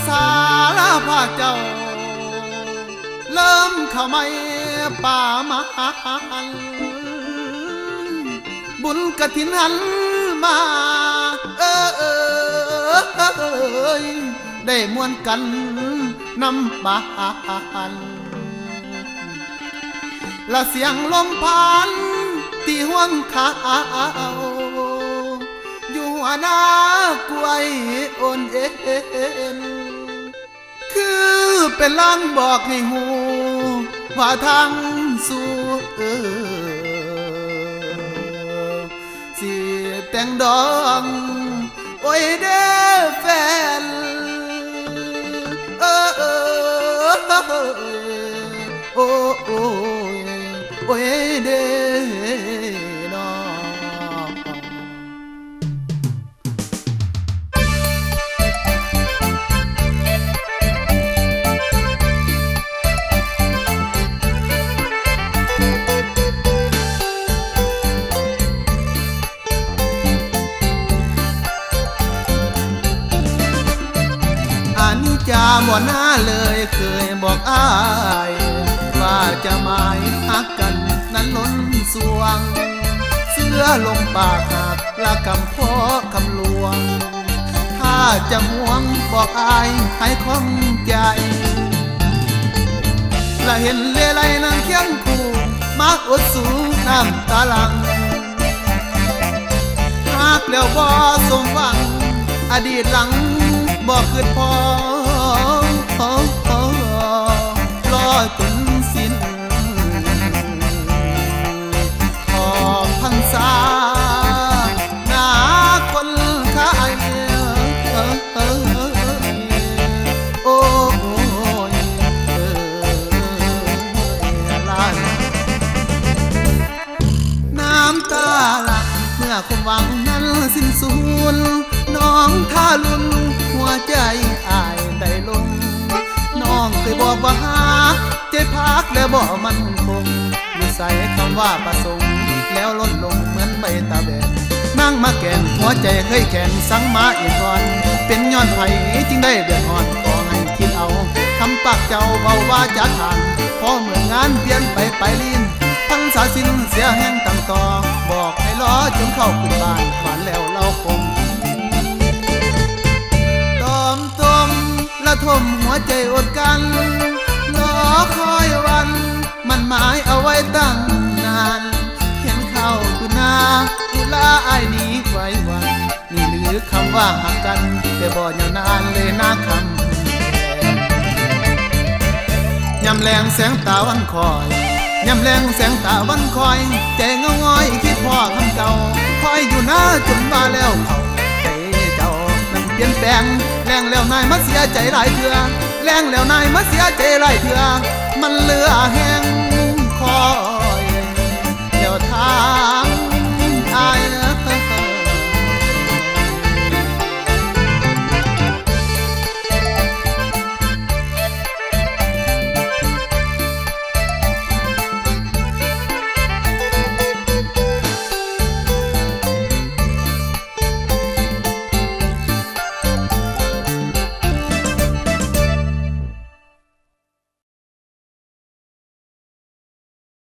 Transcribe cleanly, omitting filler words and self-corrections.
ษาลาภาคเจ้าเริ่มเข้าไม่ป่ามาบุญกฐินหันมาได้มวนกันนำบานละเสียงลมพานที่ห่วงขาอยู่หัวหน้ากล้วยโอนเอ็นคือเป็นลางบอกให้หูว่าทางสู่สิแต่งดองโอ้ยเด้อแฟนโอ้โอ้โอ้ยเด้อนอจะบ่หน้าเลยเคยบอกอ้ายว่าจะหมายหักกันนั้นล้นสวงเสื้อลงปากหักละคำพ่อคำลวงถ้าจะห่วงบอกอ้ายให้คล่องใจละเห็นเลไลนางเคียงคู่มักอดสูน้ำตาลังหากแล้วบ่สมหวังอดีตหลังบอกคืนพอรอจนสิ้นขอบพรรษาหน้าคนขายโอ้ยน้ำตาหลักเมื่อความหวังนั้นสิ้นสูญน้องท่าลุ่นหัวใจอายได้ลงน้องเคยบอกว่าหาใจพักแล้วบอกมันคงอยู่ใส่คำว่าประสงค์แล้วล้นลงเหมือนใบตาแบนนั่งมาแก่นหัวใจเคยแข็งสั่งมาอีกก่อนเป็นย้อนไผจึงได้เดือดร้อนขอให้คิดเอาคำปากเจ้าเบาว่าจะทานพอเมื่องานเปลี่ยนไปลิ้นทั้งสาสิ้นเสียแห้งตั้งต่อบอกให้รอจนเข้าขึ้นบ้านหวานแล้วเราคงละทมหัวใจอดกันรอคอยวันมันหมายเอาไว้ตั้งนานเห็นเข้าคือหน้าอุลาอายนี้ไว้วันนี่หรือคำว่าหักกันแต่บ่ยาวนานเลยนะคำยำแรงแสงตาวันคอยยำแรงแสงตาวันคอยใจเงาง้อยคิดพ่อคำเก่าคอยอยู่หน้าจนมาแล้วเขาใจเจ้ามันเปลี่ยนแปลงแรงแล้วนายมาเสียใจหลายเถื่อแรงแล้วนายมาเสียใจหลายเถื่อมันเหลือแห้งคอ